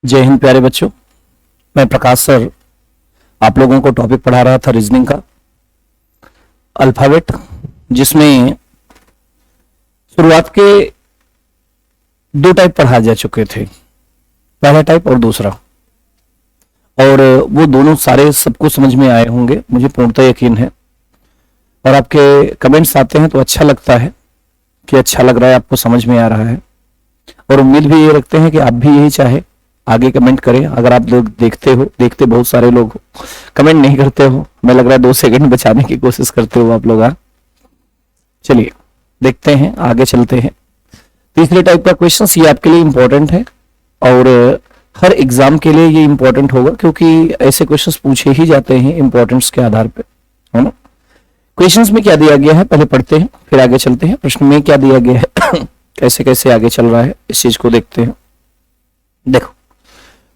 जय हिंद प्यारे बच्चों। मैं प्रकाश सर आप लोगों को टॉपिक पढ़ा रहा था रीजनिंग का अल्फाबेट, जिसमें शुरुआत के दो टाइप पढ़ा जा चुके थे, पहला टाइप और दूसरा, और वो दोनों सारे सबको समझ में आए होंगे, मुझे पूर्णतः यकीन है। और आपके कमेंट्स आते हैं तो अच्छा लगता है कि अच्छा लग रहा है, आपको समझ में आ रहा है, और उम्मीद भी ये रखते हैं कि आप भी यही चाहे आगे कमेंट करें। अगर आप लोग देखते बहुत सारे लोग कमेंट नहीं करते हो, हमें लग रहा है 2 सेकंड बचाने की कोशिश करते हो आप लोग। चलिए देखते हैं, आगे चलते हैं। तीसरे टाइप का क्वेश्चन ये आपके लिए इंपॉर्टेंट है और हर एग्जाम के लिए ये इंपॉर्टेंट होगा, क्योंकि ऐसे क्वेश्चंस पूछे ही जाते हैं इंपॉर्टेंस के आधार पे, है ना। क्वेश्चंस में क्या दिया गया है पहले पढ़ते हैं, फिर आगे चलते हैं। प्रश्न में क्या दिया गया है कैसे कैसे आगे चल रहा है, इस चीज को देखते हैं। देखो,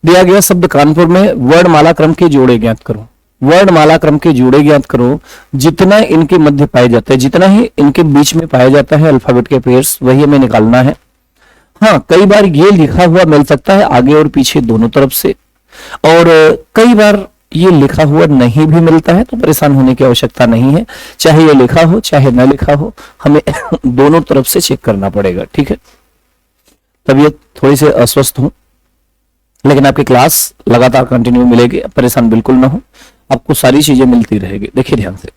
दिया गया शब्द कानपुर में वर्णमाला क्रम के जोड़े ज्ञात करो। वर्णमाला क्रम के जोड़े ज्ञात करो। जितना इनके मध्य पाए जाते हैं, जितना ही इनके बीच में पाया जाता है अल्फाबेट के पेयर्स, वही हमें निकालना है। हाँ, कई बार ये लिखा हुआ मिल सकता है आगे और पीछे दोनों तरफ से, और कई बार ये लिखा हुआ नहीं भी मिलता है, तो परेशान होने की आवश्यकता नहीं है। चाहे ये लिखा हो चाहे न लिखा हो, हमें दोनों तरफ से चेक करना पड़ेगा, ठीक है। तबीयत थोड़ी सी अस्वस्थ हूं, लेकिन आपकी क्लास लगातार कंटिन्यू मिलेगी, परेशान बिल्कुल ना हो, आपको सारी चीजें मिलती रहेगी। देखिए ध्यान से,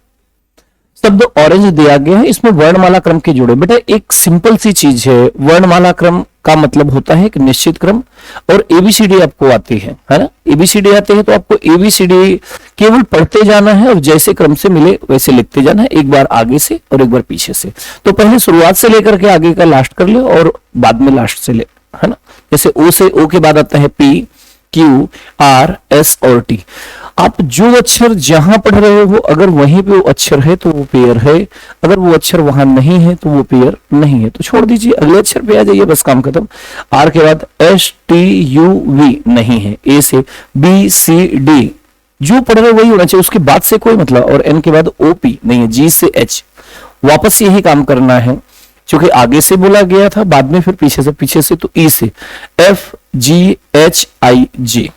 शब्द ऑरेंज दिया गया है, इसमें वर्णमाला क्रम के जोड़े। बेटा एक सिंपल सी चीज है, वर्णमाला क्रम का मतलब होता है एक निश्चित क्रम, और एबीसीडी आपको आती है ना। एबीसीडी आते हैं तो आपको एबीसीडी केवल पढ़ते जाना है और जैसे क्रम से मिले वैसे लिखते जाना है, एक बार आगे से और एक बार पीछे से। तो पहले शुरुआत से लेकर के आगे का लास्ट कर ले और बाद में लास्ट से ले, है ना। जैसे ओ से ओ के बाद आता है पी, क्यू, आर, एस और टी। आप जो अक्षर जहां पढ़ रहे हो, अगर वहीं पे वो अक्षर है तो वो पेयर है, अगर वो अक्षर वहां नहीं है तो वो पेयर नहीं है, तो छोड़ दीजिए, अगले अक्षर पे आ जाइए, बस काम खत्म। आर के बाद एस, टी, यू, वी नहीं है। ए से बी, सी, डी जो पढ़ रहे वही होना चाहिए, उसके बाद से कोई मतलब, और एन के बाद ओ, पी नहीं है। जी से एच वापस यही काम करना है, क्योंकि आगे से बोला गया था, बाद में फिर पीछे से तो ई से एफ, जी, एच, आई, जे,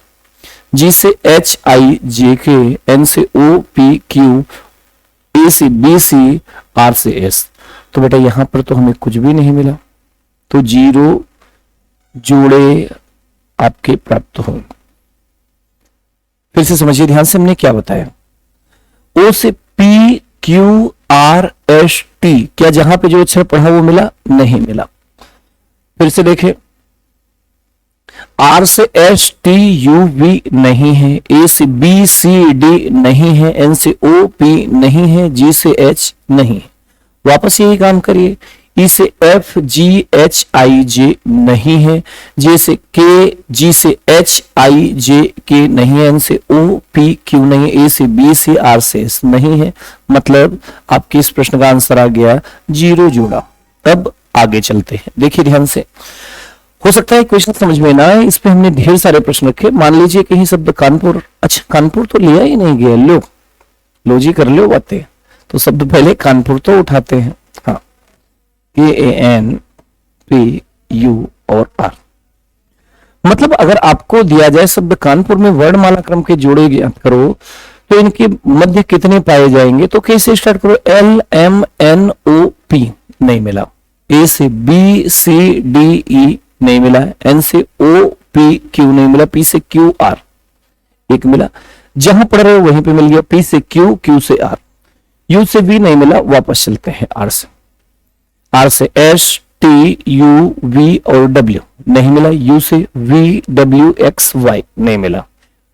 जी से एच, आई, जे के, एन से ओ, पी, क्यू, ए से बी, सी, आर से एस। तो बेटा यहां पर तो हमें कुछ भी नहीं मिला, तो 0 जोड़े आपके प्राप्त हो। फिर से समझिए ध्यान से, हमने क्या बताया। ओ से P, Q, R, S, T, क्या जहां पे जो अक्षर पढ़ा वो मिला? नहीं मिला। फिर से देखें, आर से एस, टी, यू, वी नहीं है, ए से बी, सी, डी नहीं है, एन से ओ, पी नहीं है, जी से एच नहीं है। वापस यही काम करिए, ई से एफ, जी, एच, आई, जे नहीं है, जे से के, जी से एच, आई, जे के नहीं है, एन से ओ, पी, क्यू नहीं है, ए से बी, सी, आर से एस नहीं है। मतलब आपके इस प्रश्न का आंसर आ गया 0 जोड़ा। अब आगे चलते हैं, देखिए ध्यान से। हो सकता है क्वेश्चन समझ में ना आए, इस पे हमने ढेर सारे प्रश्न रखे। मान लीजिए कहीं शब्द कानपुर, अच्छा कानपुर तो लिया ही नहीं गया, लो जी कर लो बातें, तो शब्द पहले कानपुर तो उठाते हैं। हाँ, KANPU और R। मतलब अगर आपको दिया जाए शब्द कानपुर में वर्णमाला क्रम के जोड़े ज्ञात करो, तो इनके मध्य कितने पाए जाएंगे? तो कैसे स्टार्ट करो, L, M, N, O, P नहीं मिला, A से B, C, D, E नहीं मिला, N से O, P, Q नहीं मिला, P से Q, R एक मिला, जहां पढ़ रहे हो वहीं पे मिल गया, P से Q, Q से R, U से V नहीं मिला। वापस चलते हैं R से S, T, U, V और W नहीं मिला, U से V, W, X, Y नहीं मिला,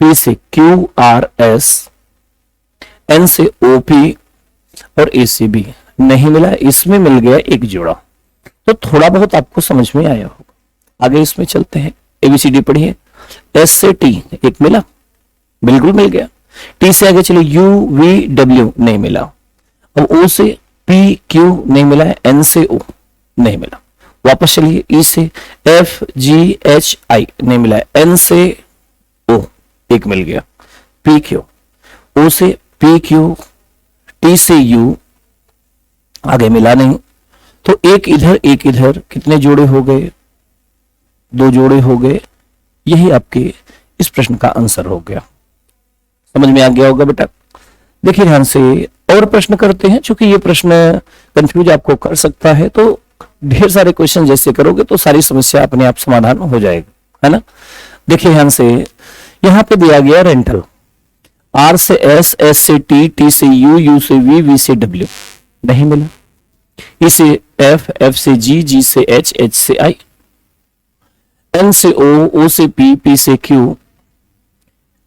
P से Q, R, S, N से O, P और A से B नहीं मिला। इसमें मिल गया एक जोड़ा, तो थोड़ा बहुत आपको समझ में आया होगा। आगे इसमें चलते हैं, ABCD पढ़िए। S से T एक मिला, बिल्कुल मिल गया। T से आगे चलिए, U, V, W नहीं मिला। अब O से P, Q नहीं मिला, N से O नहीं मिला। वापस चलिए, E से F, G, H, I नहीं मिला, N से O एक मिल गया, P, Q, O से P, Q, T से U आगे मिला नहीं, तो एक इधर कितने जोड़े हो गए? 2 जोड़े हो गए। यही आपके इस प्रश्न का आंसर हो गया। समझ में आ गया होगा बेटा। देखिए ध्यान से और प्रश्न करते हैं, क्योंकि ये प्रश्न कंफ्यूज आपको कर सकता है, तो ढेर सारे क्वेश्चन जैसे करोगे तो सारी समस्या अपने आप समाधान हो जाएगा, है ना। देखिए ध्यान से, यहां पे दिया गया रेंटल, आर से एस, एस से टी, टी से यू, यू से वी, वी से डब्ल्यू, नहीं मिला। ई से एफ, एफ से जी, जी से एच, एच से आई, एन से ओ, ओ से पी, पी से क्यू,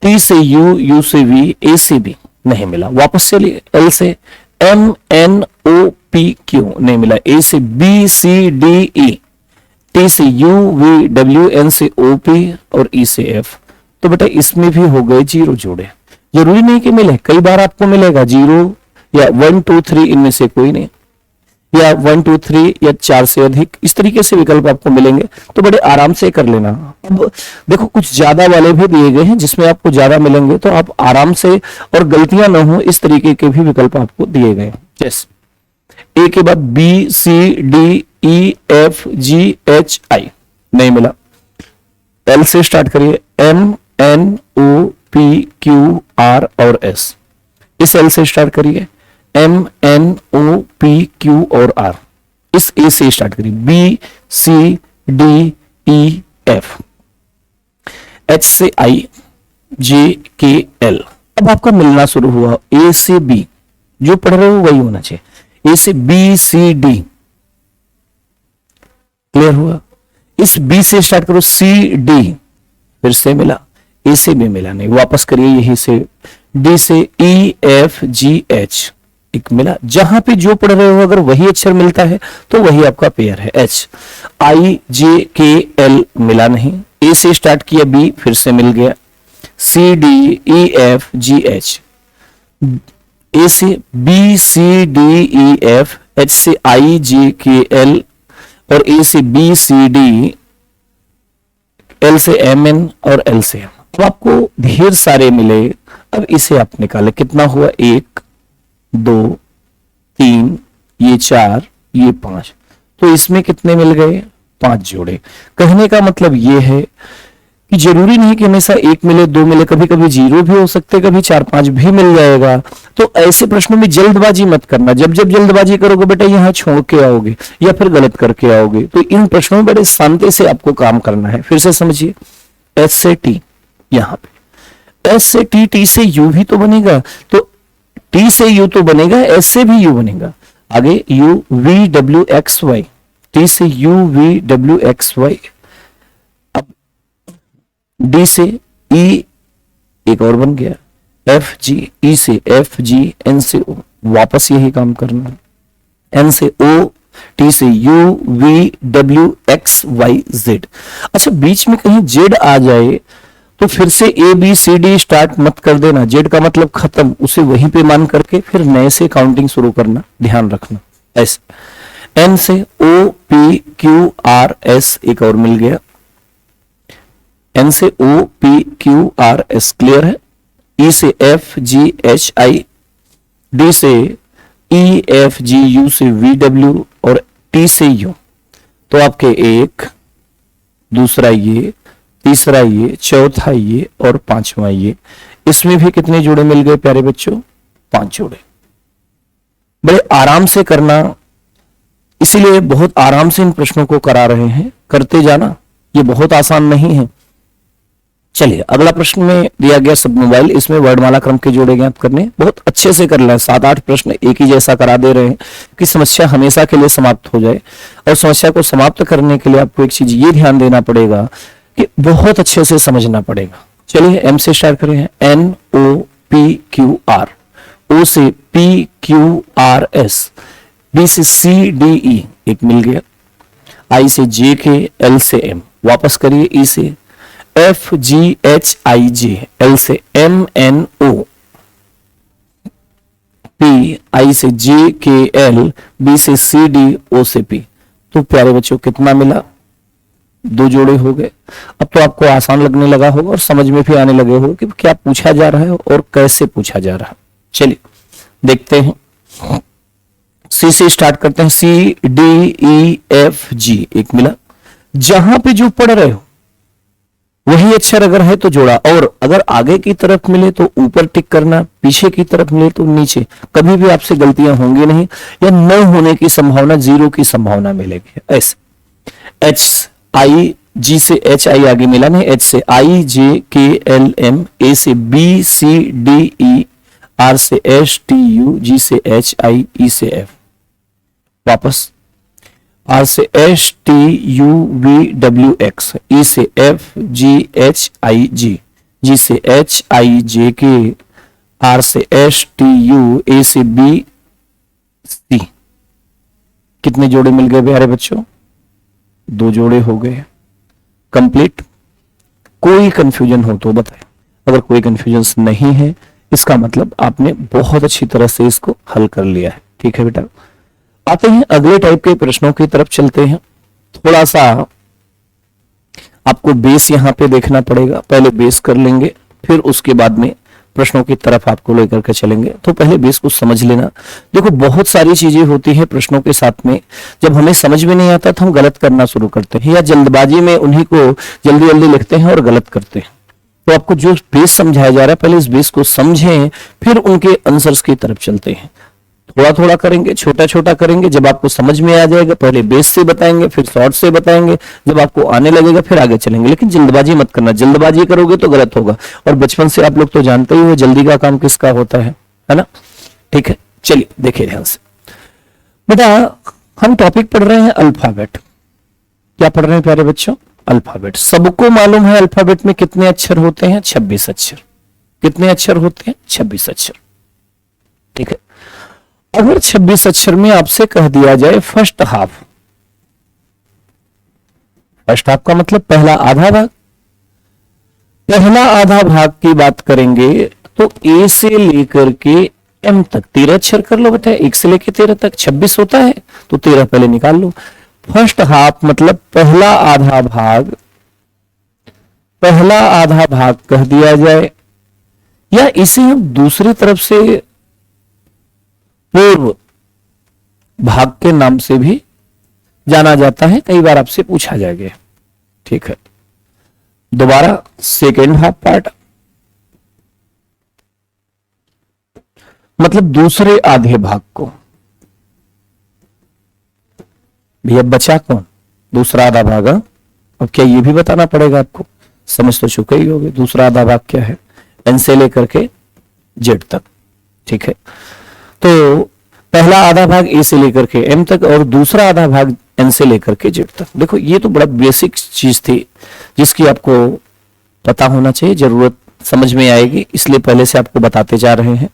टी से यू, यू से वी, ए से बी, नहीं मिला। वापस चलिए, एल से M, N O P Q, नहीं मिला। ए से B, C D E, T से यू, वी डब्ल्यू, एन से ओ पी और ई से एफ। तो बेटा इसमें भी हो गए जीरो जोड़े। जरूरी नहीं कि मिले, कई बार आपको मिलेगा जीरो या 1 2 3 इनमें से कोई नहीं, या 1 2 3 या 4 से अधिक, इस तरीके से विकल्प आपको मिलेंगे, तो बड़े आराम से कर लेना। अब देखो कुछ ज्यादा वाले भी दिए गए हैं जिसमें आपको ज्यादा मिलेंगे, तो आप आराम से और गलतियां न हो इस तरीके के भी विकल्प आपको दिए गए। जैसे ए के बाद B, C, D, E, F, G, H, I, नहीं मिला। एल से स्टार्ट करिए, M, N, O, P, Q, R और एस। इस एल से स्टार्ट करिए, M, N, O, P, Q और आर। इस ए से स्टार्ट करिए, B, C, D, E, F, H से आई, जे, के, एल। अब आपका मिलना शुरू हुआ, ए से बी, जो पढ़ रहे हो वही होना चाहिए। ए से बी, सी, डी, क्लियर हुआ। इस बी से स्टार्ट करो, सी, डी, फिर से मिला, ए से भी मिला नहीं, वापस करिए यही से, डी से ई, एफ, जी, एच, एक मिला। जहां पे जो पढ़ रहे हो अगर वही अक्षर मिलता है तो वही आपका पेयर है। H, I, J, K, L, मिला नहीं। ए से स्टार्ट किया, बी, फिर से मिल गया, सी, D, E, F, G, H, ए से B, C, D, E, F, H से आई, जे, के, एल और ए से बी, सी, डी, एल से एम, एन और एल से एम। तो आपको ढेर सारे मिले। अब इसे आप निकाले, कितना हुआ, 1 2 3, ये 4, ये 5, तो इसमें कितने मिल गए, 5 जोड़े। कहने का मतलब ये है कि जरूरी नहीं कि हमेशा 1 मिले, 2 मिले, कभी कभी 0 भी हो सकते, कभी 4 5 भी मिल जाएगा। तो ऐसे प्रश्नों में जल्दबाजी मत करना। जब जब जल्दबाजी करोगे बेटा यहां छोड़ के आओगे या फिर गलत करके आओगे। तो इन प्रश्नों में बड़े शांति से आपको काम करना है। फिर से समझिए, एस से टी, यहां पे एस से टी, टी से यू भी तो बनेगा, तो टी से यू तो बनेगा, एस से भी यू बनेगा। आगे U, V, W, X, Y, T से U, V, W, X, Y. अब डी से ई, एक और बन गया, एफ, जी, ई से एफ, जी, एन से ओ, वापस यही काम करना है। एन से ओ, टी से U, V, W, X, Y, Z. अच्छा बीच में कहीं जेड आ जाए तो फिर से ए, बी, सी, डी स्टार्ट मत कर देना। जेड का मतलब खत्म, उसे वहीं पे मान करके फिर नए से काउंटिंग शुरू करना, ध्यान रखना। ऐसे एन से O, P, Q, R, S, एक और मिल गया, एन से O, P, Q, R, S, clear है। ई से F, G, H, I, D से ई, एफ, जी, यू से वी, डब्ल्यू और टी से यू। तो आपके एक, दूसरा ये, तीसरा ये, चौथा ये और पांचवा ये। इसमें भी कितने जोड़े मिल गए प्यारे बच्चों, 5 जोड़े। बड़े आराम से करना, इसीलिए बहुत आराम से इन प्रश्नों को करा रहे हैं, करते जाना, ये बहुत आसान नहीं है। चलिए अगला प्रश्न में दिया गया सब मोबाइल, इसमें वर्णमाला क्रम के जोड़े ज्ञात करने, बहुत अच्छे से कर लें। 7-8 प्रश्न एक ही जैसा करा दे रहे हैं कि समस्या हमेशा के लिए समाप्त हो जाए। और समस्या को समाप्त करने के लिए आपको एक चीज ये ध्यान देना पड़ेगा कि बहुत अच्छे से समझना पड़ेगा। चलिए एम से स्टार्ट करें, N, O, P, Q, R, O से P, Q, R, S, D से सी, डी, ई, एक मिल गया, आई से जे, के, एल से एम, वापस करिए, ई से F, G, H, I, J, L से एम, एन, ओ, पी, आई से जे, के, एल, बी से सी, डी, ओ से पी। तो प्यारे बच्चों कितना मिला, 2 जोड़े हो गए। अब तो आपको आसान लगने लगा होगा और समझ में भी आने लगे हो कि क्या पूछा जा रहा है और कैसे पूछा जा रहा है। चलिए देखते हैं, सी से स्टार्ट करते हैं, सी, डी, ई, एफ, जी, एक मिला। जहां पे जो पढ़ रहे हो वही अक्षर अगर है तो जोड़ा, और अगर आगे की तरफ मिले तो ऊपर टिक करना, पीछे की तरफ मिले तो नीचे। कभी भी आपसे गलतियां होंगी नहीं, या न होने की संभावना, जीरो की संभावना मिलेगी। ऐसे एच आई, जी से एच आई आगे मिला नहीं, एच से I, J K L M, A से B C D E, R से एस टी यू, जी से एच आई, ई से एफ, वापस आर से S T U V W X, E से एफ जी एच आई जी, जी से H I J के, are से एस टी यू, ए से बी सी। कितने जोड़े मिल गए प्यारे बच्चों? 2 जोड़े हो गए कंप्लीट। कोई कंफ्यूजन हो तो बताएं, अगर कोई कंफ्यूजन नहीं है इसका मतलब आपने बहुत अच्छी तरह से इसको हल कर लिया है। ठीक है बेटा, आते हैं अगले टाइप के प्रश्नों की तरफ चलते हैं। थोड़ा सा आपको बेस यहां पे देखना पड़ेगा, पहले बेस कर लेंगे, फिर उसके बाद में प्रश्नों की तरफ आपको लेकर के चलेंगे। तो पहले बेस को समझ लेना। देखो बहुत सारी चीजें होती है प्रश्नों के साथ में, जब हमें समझ में नहीं आता तो हम गलत करना शुरू करते हैं, या जल्दबाजी में उन्हीं को जल्दी जल्दी लिखते हैं और गलत करते हैं। तो आपको जो बेस समझाया जा रहा है, पहले इस बेस को समझें, फिर उनके आंसर्स की तरफ चलते हैं। थोड़ा थोड़ा करेंगे, छोटा छोटा करेंगे। जब आपको समझ में आ जाएगा, पहले बेस से बताएंगे, फिर शॉर्ट से बताएंगे, जब आपको आने लगेगा फिर आगे चलेंगे। लेकिन जल्दबाजी मत करना, जल्दबाजी करोगे तो गलत होगा। और बचपन से आप लोग तो जानते ही हो जल्दी का काम किसका होता है ना? ठीक है, चलिए देखिए ध्यान से बेटा। हम टॉपिक पढ़ रहे हैं अल्फाबेट। क्या पढ़ रहे हैं प्यारे बच्चों? अल्फाबेट। सबको मालूम है अल्फाबेट में कितने अक्षर होते हैं? 26 अक्षर। कितने अक्षर होते हैं? 26 अक्षर। ठीक है, अगर 26 अक्षर में आपसे कह दिया जाए फर्स्ट हाफ, फर्स्ट हाफ का मतलब पहला आधा भाग, पहला आधा भाग की बात करेंगे तो ए से लेकर के एम तक 13 अक्षर कर लो बेटा। 1 से लेकर 13 तक 26 होता है, तो 13 पहले निकाल लो। फर्स्ट हाफ मतलब पहला आधा भाग, पहला आधा भाग कह दिया जाए, या इसे हम दूसरी तरफ से पूर्व भाग के नाम से भी जाना जाता है, कई बार आपसे पूछा जाएगा। ठीक है, दोबारा सेकेंड हाफ पार्ट मतलब दूसरे आधे भाग को। भैया बचा कौन? दूसरा आधा भाग। अब क्या ये भी बताना पड़ेगा आपको? समझ तो चुके ही होगे दूसरा आधा भाग क्या है, एन से लेकर के जेड तक। ठीक है, तो पहला आधा भाग ए से लेकर के एम तक और दूसरा आधा भाग एन से लेकर के जेड तक। देखो ये तो बड़ा बेसिक चीज थी जिसकी आपको पता होना चाहिए, जरूरत समझ में आएगी, इसलिए पहले से आपको बताते जा रहे हैं।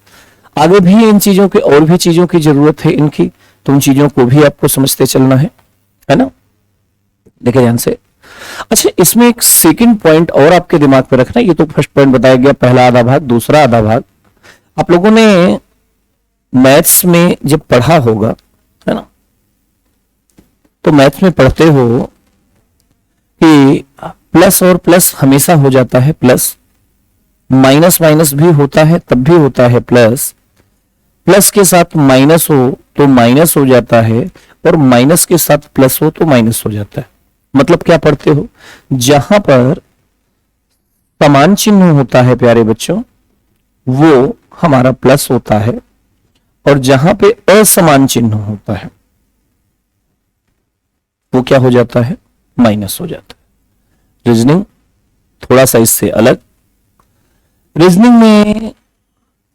आगे भी इन चीजों के और भी चीजों की जरूरत है इनकी, तो उन चीजों को भी आपको समझते चलना है ना? देखिए ध्यान से। अच्छा, इसमें एक सेकंड पॉइंट और आपके दिमाग में रखना। ये तो फर्स्ट पॉइंट बताया गया, पहला आधा भाग, दूसरा आधा भाग। आप लोगों ने मैथ्स में जब पढ़ा होगा, है ना, तो मैथ्स में पढ़ते हो कि प्लस और प्लस हमेशा हो जाता है प्लस, माइनस माइनस भी होता है तब भी होता है प्लस, प्लस के साथ माइनस हो तो माइनस हो जाता है, और माइनस के साथ प्लस हो तो माइनस हो जाता है। मतलब क्या पढ़ते हो? जहां पर समान चिन्ह होता है प्यारे बच्चों, वो हमारा प्लस होता है, और जहां पे असमान चिन्ह होता है वो क्या हो जाता है? माइनस हो जाता है। रीजनिंग थोड़ा सा इससे अलग। रीजनिंग में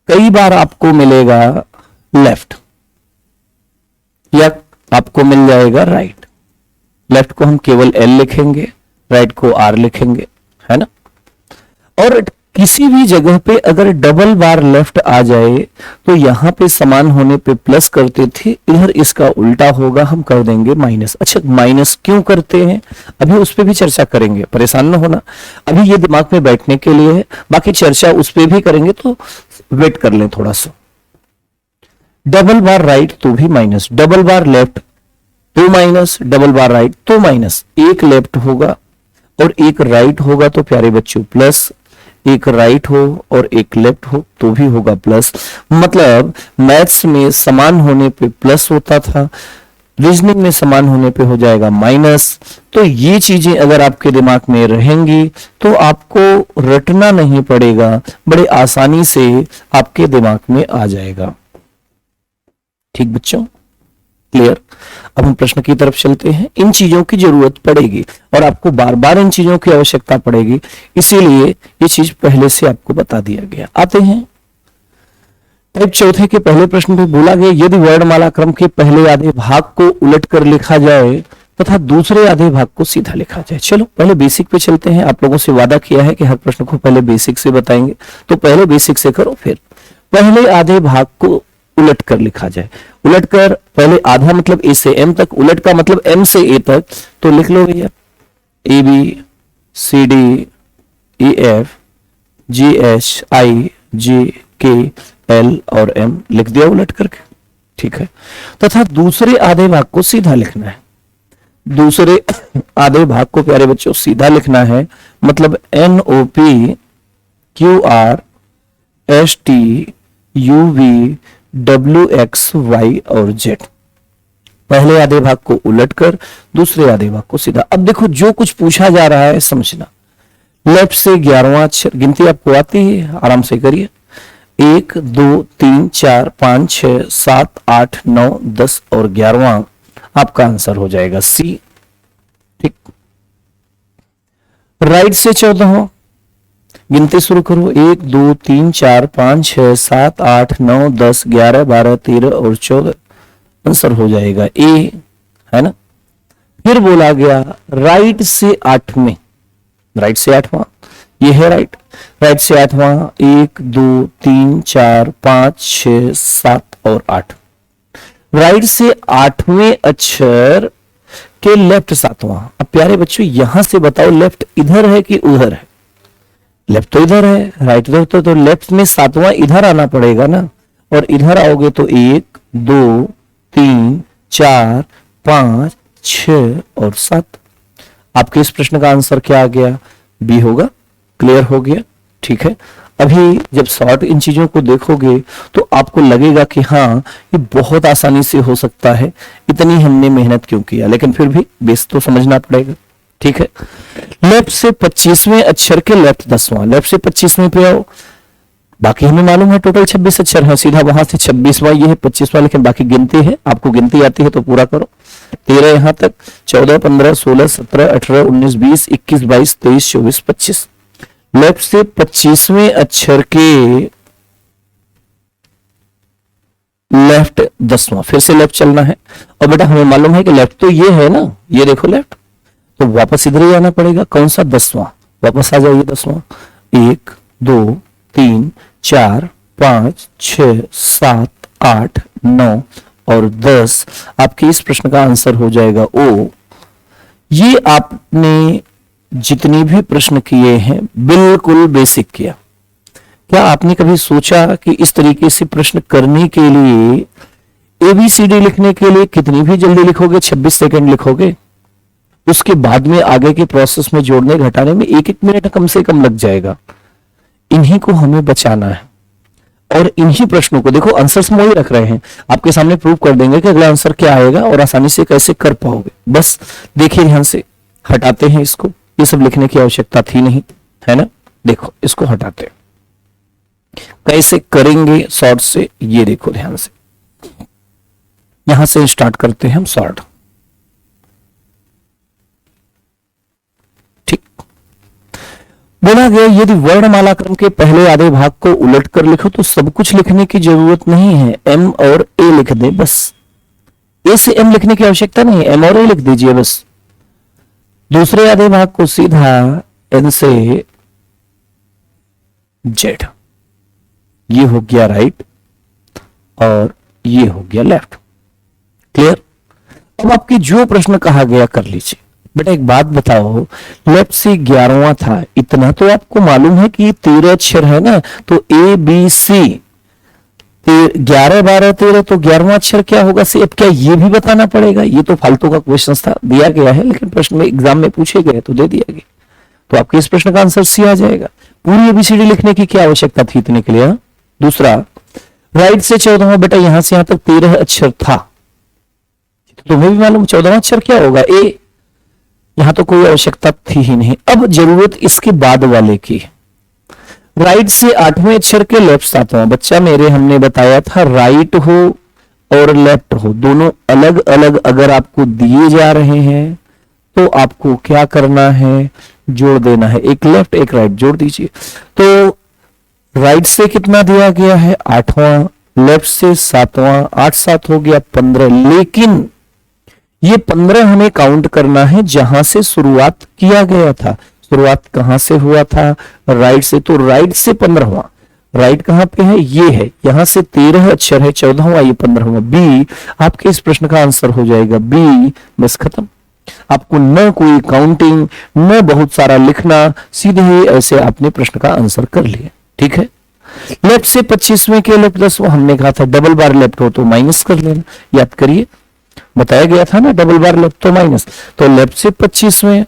कई बार आपको मिलेगा लेफ्ट, या आपको मिल जाएगा राइट। लेफ्ट को हम केवल एल लिखेंगे, राइट को आर लिखेंगे, है ना? और किसी भी जगह पे अगर डबल बार लेफ्ट आ जाए तो यहां पे समान होने पे प्लस करते थे, इधर इसका उल्टा होगा, हम कर देंगे माइनस। अच्छा, माइनस क्यों करते हैं अभी उस पर भी चर्चा करेंगे, परेशान ना होना, अभी ये दिमाग में बैठने के लिए है, बाकी चर्चा उस पर भी करेंगे, तो वेट कर लें थोड़ा सा। डबल बार राइट तो भी माइनस, डबल बार लेफ्ट तो माइनस, डबल बार राइट तो माइनस। एक लेफ्ट होगा और एक राइट होगा तो प्यारे बच्चों प्लस, एक राइट हो और एक लेफ्ट हो तो भी होगा प्लस। मतलब मैथ्स में समान होने पे प्लस होता था, रीजनिंग में समान होने पे हो जाएगा माइनस। तो ये चीजें अगर आपके दिमाग में रहेंगी तो आपको रटना नहीं पड़ेगा, बड़े आसानी से आपके दिमाग में आ जाएगा। ठीक बच्चों, क्लियर। अब हम प्रश्न की तरफ चलते हैं। इन चीजों की जरूरत पड़ेगी और आपको बार बार इन चीजों की आवश्यकता पड़ेगी, इसीलिए ये चीज पहले से आपको बता दिया गया। आते हैं टाइप चौथे के पहले प्रश्न में बोला गया यदि वर्णमाला क्रम के पहले आधे भाग को उलट कर लिखा जाए तथा दूसरे आधे भाग को सीधा लिखा जाए। चलो पहले बेसिक पे चलते हैं। आप लोगों से वादा किया है कि हर प्रश्न को पहले बेसिक से बताएंगे, तो पहले बेसिक से करो, फिर पहले आधे भाग को उलट कर लिखा जाए। उलट कर पहले आधा मतलब ए से एम तक, उलट का मतलब एम से ए तक, तो लिख लो भैया A B C D E F G H I J K L और एम लिख दिया उलट करके, ठीक है। तथा दूसरे आधे भाग को सीधा लिखना है। दूसरे आधे भाग को प्यारे बच्चों सीधा लिखना है, मतलब N O P Q R S T U V W X Y और जेड। पहले आधे भाग को उलट कर दूसरे आधे भाग को सीधा। अब देखो जो कुछ पूछा जा रहा है समझना। लेफ्ट से 11वां अक्षर, गिनती आपको आती है, आराम से करिए। 1 2 3 4 5 6 7 8 9 10 और 11वां आपका आंसर हो जाएगा सी। ठीक। राइट से 14वां, गिनती शुरू करो। 1 2 3 4 5 6 7 8 9 10 11 12 13 और 14, आंसर हो जाएगा ए, है ना। फिर बोला गया राइट से 8वें, राइट से 8वां, ये है राइट। राइट से 8वां 1 2 3 4 5 6 7 और 8। राइट से 8वें अक्षर के लेफ्ट 7वां। अब प्यारे बच्चों यहां से बताओ लेफ्ट इधर है कि उधर है? लेफ्ट तो इधर है, राइट उधर, तो लेफ्ट में 7वां इधर आना पड़ेगा ना। और इधर आओगे तो 1 2 3 4 5 6 और 7। आपके इस प्रश्न का आंसर क्या आ गया? बी होगा। क्लियर हो गया, ठीक है। अभी जब शॉर्ट इन चीजों को देखोगे तो आपको लगेगा कि हाँ ये बहुत आसानी से हो सकता है, इतनी हमने मेहनत क्यों किया, लेकिन फिर भी बेस तो समझना पड़ेगा, ठीक है। लेफ्ट से 25वें अक्षर के लेफ्ट 10वां, लेफ्ट से 25वें पे आओ। बाकी हमें मालूम है टोटल 26 अक्षर है, सीधा वहां से 26वां ये है 25वां, लेकिन बाकी गिनती है, आपको गिनती आती है तो पूरा करो। 13 यहां तक, 14 15 16 17 18 19 20 21 22 23 24 25। लेफ्ट से 25वें अक्षर के लेफ्ट 10वां, फिर से लेफ्ट चलना है। और बेटा हमें मालूम है कि लेफ्ट तो ये है ना, ये देखो लेफ्ट, तो वापस इधर ही आना पड़ेगा। कौन सा? 10वां। वापस आ जाइए 10वां। 1 2 3 4 5 6 7 8 9 और 10। आपके इस प्रश्न का आंसर हो जाएगा ओ। ये आपने जितने भी प्रश्न किए हैं बिल्कुल बेसिक किया। क्या आपने कभी सोचा कि इस तरीके से प्रश्न करने के लिए ABCD लिखने के लिए कितनी भी जल्दी लिखोगे? 26 सेकंड लिखोगे, उसके बाद में आगे के प्रोसेस में जोड़ने घटाने में 1-1 मिनट कम से कम लग जाएगा। इन्हीं को हमें बचाना है और इन्हीं प्रश्नों को देखो आंसर्स हम वही रख रहे हैं, आपके सामने प्रूव कर देंगे कि अगला आंसर क्या आएगा और आसानी से कैसे कर पाओगे। बस देखिए ध्यान से, हटाते हैं इसको, ये सब लिखने की आवश्यकता थी नहीं, है ना। देखो इसको हटाते हैं, कैसे करेंगे शॉर्ट से, ये देखो ध्यान से। यहां से स्टार्ट करते हैं हम शॉर्ट। ठीक। बोला गया यदि वर्णमाला क्रम के पहले आधे भाग को उलट कर लिखो तो सब कुछ लिखने की जरूरत नहीं है, एम और ए लिख दे बस। ए से एम लिखने की आवश्यकता नहीं, एम और ए लिख दीजिए बस। दूसरे आधे भाग को सीधा एन से जेड, ये हो गया राइट और ये हो गया लेफ्ट। क्लियर। अब आपके जो प्रश्न कहा गया कर लीजिए। बेटा एक बात बताओ, लेफ्ट से 11वां था, इतना तो आपको मालूम है कि 13 अक्षर है ना, तो ABC 11 12 13, तो 11वां अक्षर क्या होगा सी। अब क्या ये भी बताना पड़ेगा? ये तो फालतू का क्वेश्चन था, दिया गया है लेकिन प्रश्न में एग्जाम में पूछे गए तो दे दिया गया। तो आपके इस प्रश्न का आंसर सी आ जाएगा। पूरी ABCD लिखने की क्या आवश्यकता थी इतने के लिए? दूसरा, राइट से 14वां, बेटा यहां से यहां तक 13 अक्षर था, तुम्हें भी मालूम 14वां अक्षर क्या होगा, ए। यहां तो कोई आवश्यकता थी ही नहीं। अब जरूरत इसके बाद वाले की। राइट से 8वें अक्षर के लेफ्ट 7वां। बच्चा मेरे हमने बताया था राइट हो और लेफ्ट हो दोनों अलग अलग अगर आपको दिए जा रहे हैं तो आपको क्या करना है, जोड़ देना है। एक लेफ्ट एक राइट जोड़ दीजिए। तो राइट से कितना दिया गया है 8वां, लेफ्ट से 7वां, 8 7 हो गया 15। लेकिन ये 15 हमें काउंट करना है जहां से शुरुआत किया गया था। शुरुआत कहां से हुआ था, राइट से। तो राइट से 15वां, राइट कहां पे है, ये है। यहां से 13 अक्षर है, 14वां ये 15वां। बी आपके इस प्रश्न का आंसर हो जाएगा बी। बस खत्म। आपको न कोई काउंटिंग न बहुत सारा लिखना, सीधे ही ऐसे आपने प्रश्न का आंसर कर लिया। ठीक है। लेफ्ट से 25वें के लेफ्ट 10वां, हमने कहा था डबल बार लेफ्ट हो तो माइनस कर लेना। याद करिए, बताया गया था ना, डबल बार लेफ्ट तो माइनस। तो लेफ्ट से 25वें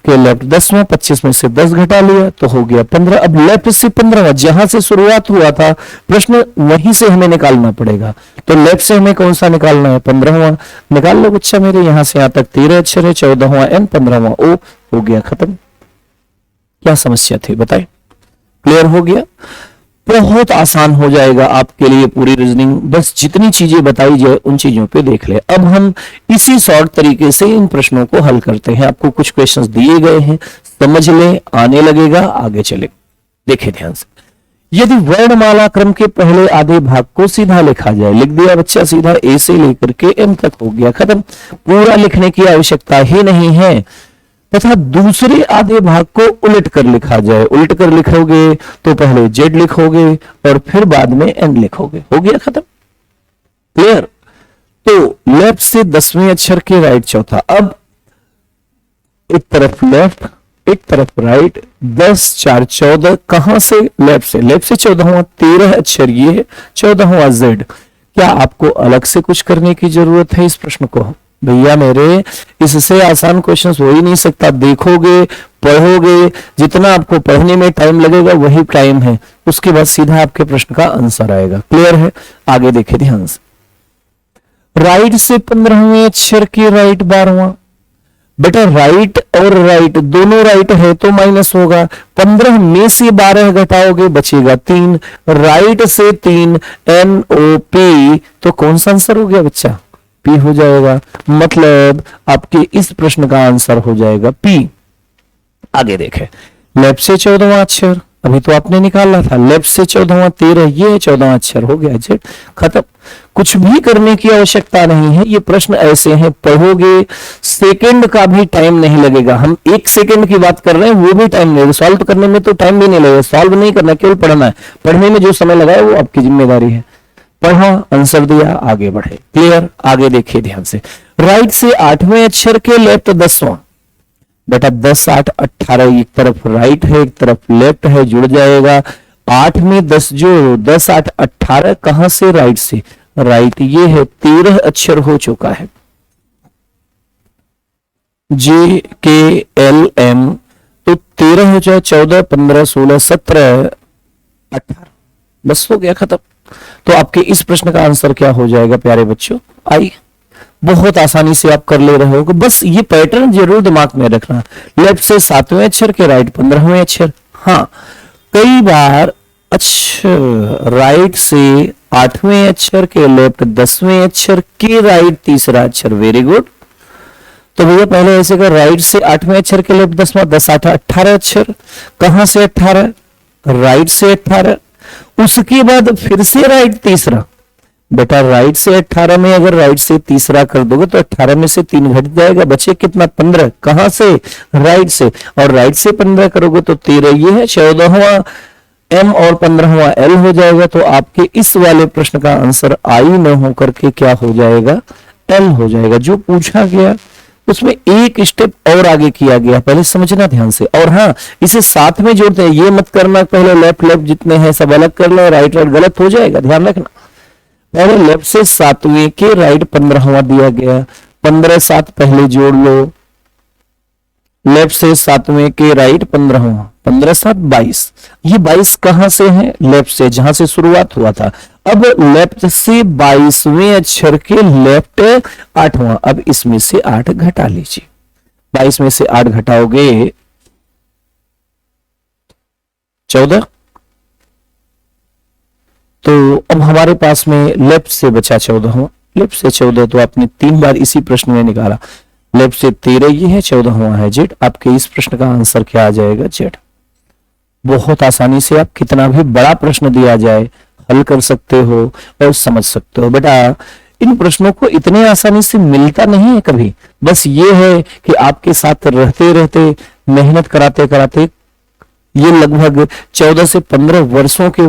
के लेफ्ट 10वां, 25 में से 10 घटा लिया तो हो गया 15। अब लेफ्ट से 15वां, जहां से शुरुआत हुआ था प्रश्न वहीं से हमें निकालना पड़ेगा। तो लेफ्ट से हमें कौन सा निकालना है, 15वां। निकाल लो बच्चा मेरे, यहां से यहां तक 13 अक्षर है, 14वां एन, 15वां ओ। हो गया खत्म। क्या समस्या थी बताए, क्लियर हो गया। बहुत आसान हो जाएगा आपके लिए पूरी रीजनिंग। बस जितनी चीजें बताई जाए उन चीजों पे देख ले। अब हम इसी शॉर्ट तरीके से इन प्रश्नों को हल करते हैं। आपको कुछ क्वेश्चंस दिए गए हैं, समझ ले, आने लगेगा, आगे चले। देखें ध्यान से। यदि वर्णमाला क्रम के पहले आधे भाग को सीधा लिखा जाए, लिख दिया बच्चा सीधा, ए से लेकर के एम तक, हो गया खत्म। पूरा लिखने की आवश्यकता ही नहीं है। तथा दूसरे आधे भाग को उलट कर लिखा जाए, उलट कर लिखोगे तो पहले जेड लिखोगे और फिर बाद में एन लिखोगे, हो गया खत्म। क्लियर। तो लेफ्ट से 10वें अक्षर के राइट चौथा। अब एक तरफ लेफ्ट एक तरफ राइट, 10 4 14। कहां से, लेफ्ट से। लेफ्ट से 14वां, 13 अक्षर ये है, 14वां जेड। क्या आपको अलग से कुछ करने की जरूरत है इस प्रश्न को? भैया मेरे, इससे आसान क्वेश्चन हो ही नहीं सकता। देखोगे, पढ़ोगे, जितना आपको पढ़ने में टाइम लगेगा वही टाइम है, उसके बाद सीधा आपके प्रश्न का आंसर आएगा। क्लियर है। आगे देखें ध्यान से। राइट से 15वें अक्षर के राइट 12वां। बेटा राइट और राइट दोनों राइट है तो माइनस होगा। 15 में से 12 घटाओगे बचेगा 3। राइट से 3 NOP, तो कौन सा आंसर हो गया बच्चा? पी हो जाएगा। मतलब आपके इस प्रश्न का आंसर हो जाएगा पी। आगे देखें। लेफ्ट से 14वां अक्षर, अभी तो आपने निकाला था। लेफ्ट से 14वां 13, ये 14वां अक्षर हो गया जेड। खत्म। कुछ भी करने की आवश्यकता नहीं है। ये प्रश्न ऐसे हैं, पढ़ोगे, सेकंड का भी टाइम नहीं लगेगा। हम 1 सेकंड की बात कर रहे हैं, वो भी टाइम नहीं लगेगा। सॉल्व करने में तो टाइम भी नहीं लगेगा। सॉल्व नहीं करना, केवल पढ़ना है। पढ़ने में जो समय लगा है वो आपकी जिम्मेदारी है। पढ़ा, आंसर दिया, आगे बढ़े। क्लियर। आगे देखिए ध्यान से। राइट से 8वें अक्षर के लेफ्ट 10वां। बेटा 10 8 18, एक तरफ राइट है एक तरफ लेफ्ट है, जुड़ जाएगा। 8 में 10 जोड़ो, 10 8 18। कहां से? राइट से। राइट ये है, 13 अक्षर हो चुका है। JKLM, तो 13 हो जाए, 14 15 16 17 18, बस हो गया खत्म। तो आपके इस प्रश्न का आंसर क्या हो जाएगा प्यारे बच्चों? आई। बहुत आसानी से आप कर ले रहे हो। बस ये पैटर्न जरूर दिमाग में रखना। लेफ्ट से 7वें अक्षर के राइट 15वें अक्षर। हाँ, कई बार अच्छा राइट से 8वें अक्षर के लेफ्ट 10वें अक्षर के राइट तीसरा अक्षर। Very good. तो भैया पहले ऐसे कर, राइट से 8वें अक्षर के लेफ्ट 10वां, 10 8 18 अक्षर। कहां से 18? राइट से 18। उसके बाद फिर से राइट तीसरा। बेटा राइट से 18 में अगर राइट से तीसरा कर दोगे तो 18 में से 3 घट जाएगा, बचे कितना? 15। कहां से? राइट से। और राइट से 15 करोगे तो 13 ये है, 14वां M और 15वां L हो जाएगा। तो आपके इस वाले प्रश्न का आंसर आई न होकर के क्या हो जाएगा? L हो जाएगा। जो पूछा गया उसमें एक स्टेप और आगे किया गया, पहले समझना ध्यान से। और हाँ, इसे साथ में जोड़ते हैं, ये मत करना पहले लेफ्ट लेफ्ट जितने हैं सब अलग कर लो, राइट राइट गलत हो जाएगा, ध्यान रखना। पहले लेफ्ट से 7वें के राइट 15वां दिया गया, 15 7 पहले जोड़ लो। लेफ्ट से 7वें के राइट 15वां, 15 7 22। ये 22 कहां से है? लेफ्ट से, जहां से शुरुआत हुआ था। अब लेफ्ट से 22वें अक्षर के लेफ्ट 8वां, अब इसमें से 8 घटा लीजिए, 22 में से 8 घटाओगे 14। तो अब हमारे पास में लेफ्ट से बचा 14वां, लेफ्ट से 14 तो आपने 3 बार इसी प्रश्न में निकाला, लेफ्ट से 13 ये है, 14वां है जेड। आपके इस प्रश्न का आंसर क्या आ जाएगा? जेड। बहुत आसानी से आप कितना भी बड़ा प्रश्न दिया जाए हल कर सकते हो और समझ सकते हो। बेटा इन प्रश्नों को इतने आसानी से मिलता नहीं है कभी, बस ये है कि आपके साथ रहते रहते मेहनत कराते कराते ये लगभग 14 से 15 वर्षों के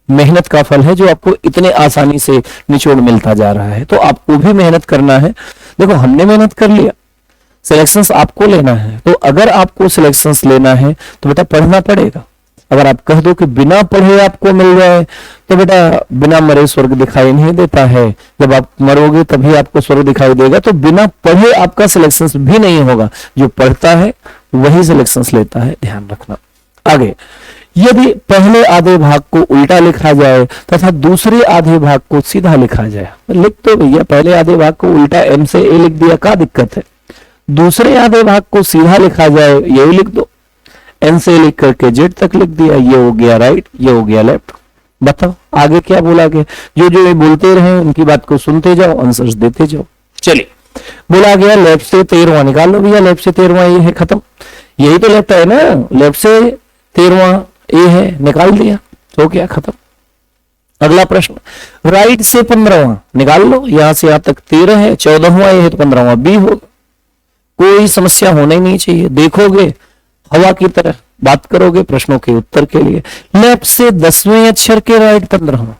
मेहनत का फल है जो आपको इतने आसानी से निचोड़ मिलता जा रहा है। तो आपको भी मेहनत करना है। देखो हमने मेहनत कर लिया, सिलेक्शंस आपको लेना है, तो अगर आपको सिलेक्शंस लेना है तो बेटा पढ़ना पड़ेगा। अगर आप कह दो कि बिना पढ़े आपको मिल जाए तो बेटा बिना मरे स्वर्ग दिखाई नहीं देता है, जब आप मरोगे तभी आपको स्वर्ग दिखाई देगा। तो बिना पढ़े आपका सिलेक्शंस भी नहीं होगा, जो पढ़ता है वही सिलेक्शंस लेता है, ध्यान रखना। आगे, यदि पहले आधे भाग को उल्टा लिखा जाए तथा दूसरे आधे भाग को सीधा लिखा जाए, लिख तो भैया पहले आधे भाग को उल्टा एम से ए लिख दिया, क्या दिक्कत है? दूसरे आधे भाग को सीधा लिखा जाए यही लिख दो, एन से लिख करके जेड तक लिख दिया, ये हो गया राइट, ये हो गया लेफ्ट। बताओ आगे क्या बोला गया? जो जो ये बोलते रहे उनकी बात को सुनते जाओ, आंसर्स देते जाओ। चलिए, बोला गया लेफ्ट से 13वां निकाल लो भैया, लेफ्ट से 13वां ये है, खत्म। यही तो लेफ्ट है ना, लेफ्ट से 13वां ए है, निकाल दिया, हो गया खत्म। अगला प्रश्न, राइट से 15वां निकाल लो, यहां से यहां तक 13 है, 14वां ए है तो 15वां बी होगा। कोई समस्या होना ही नहीं चाहिए। देखोगे हवा की तरह बात करोगे प्रश्नों के उत्तर के लिए। लेफ्ट से 10वें अक्षर के राइट 15वां,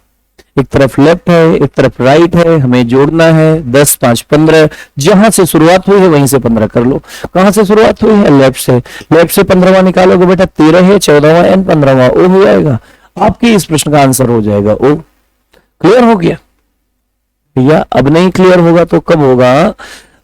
एक तरफ लेफ्ट है एक तरफ राइट है, हमें जोड़ना है 10 5 15, जहां से शुरुआत हुई है वहीं से 15 कर लो। कहां से शुरुआत हुई है? लेफ्ट से, लेफ्ट से 15वां निकालोगे बेटा 13 है, 14वां एन 15वां ओ हो जाएगा। आपके इस प्रश्न का आंसर हो जाएगा ओ। क्लियर हो गया भैया? अब नहीं क्लियर होगा तो कब होगा?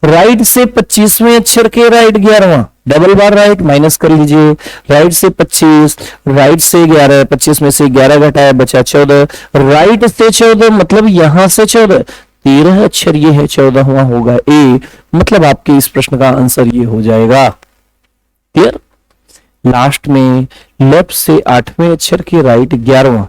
राइट से 25वें अक्षर के राइट 11वां, डबल बार राइट माइनस कर लीजिए, राइट से 25, राइट से 11, 25 में से 11 घटाया बचा 14, राइट से 14 मतलब यहां से 14, 13 अक्षर ये है, 14वां होगा ए, मतलब आपके इस प्रश्न का आंसर ये हो जाएगा। क्लियर? लास्ट में लेफ्ट से 8वें अक्षर के राइट 11वां,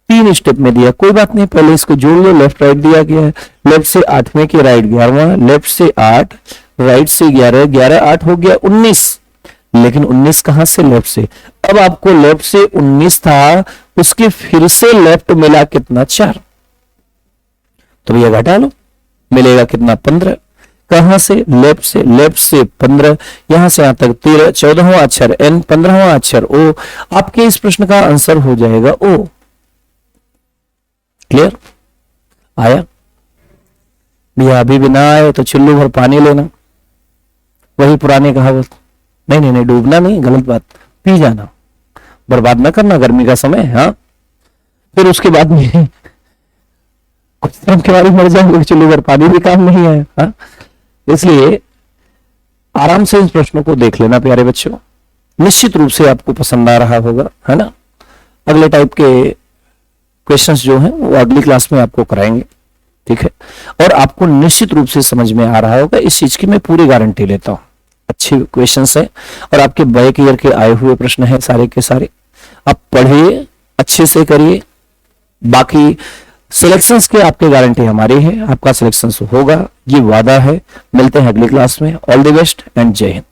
3 स्टेप में दिया, कोई बात नहीं, पहले इसको जोड़ लो, लेफ्ट राइट दिया गया है। लेफ्ट से 8वें के राइट 11वां, लेफ्ट से 8, राइट से 11, 11 8 हो गया 19, लेकिन 19 कहां से? लेफ्ट से। अब आपको लेफ्ट से 19 था, उसके फिर से लेफ्ट मिला कितना? 4, तो भैया घटा लो, मिलेगा कितना? 15। कहां से? लेफ्ट से, लेफ्ट से 15, यहां से यहां तक 13, 14वां अक्षर एन, 15वां अक्षर ओ। आपके इस प्रश्न का आंसर हो जाएगा ओ। क्लियर? आया भैया? अभी भी ना आए तो चुल्लू भर पानी लेना, वही पुरानी कहावत। नहीं नहीं नहीं, डूबना नहीं, गलत बात, पी जाना, बर्बाद ना करना, गर्मी का समय। हाँ, फिर उसके बाद में कुछ टाइम के बाद मर जाओगे, चुल्लू भर पानी भी काम नहीं है। हाँ, इसलिए आराम से इन प्रश्नों को देख लेना प्यारे बच्चों, निश्चित रूप से आपको पसंद आ रहा होगा, है ना। अगले टाइप के क्वेश्चंस जो हैं वो अगली क्लास में आपको कराएंगे, ठीक है। और आपको निश्चित रूप से समझ में आ रहा होगा, इस चीज की मैं पूरी गारंटी लेता हूं। अच्छे क्वेश्चंस हैं और आपके बैक ईयर के आए हुए प्रश्न हैं सारे के सारे। आप पढ़िए, अच्छे से करिए, बाकी सिलेक्शंस के आपके गारंटी हमारी है, आपका सिलेक्शंस होगा, ये वादा है। मिलते हैं अगली क्लास में। ऑल द बेस्ट एंड जय हिंद।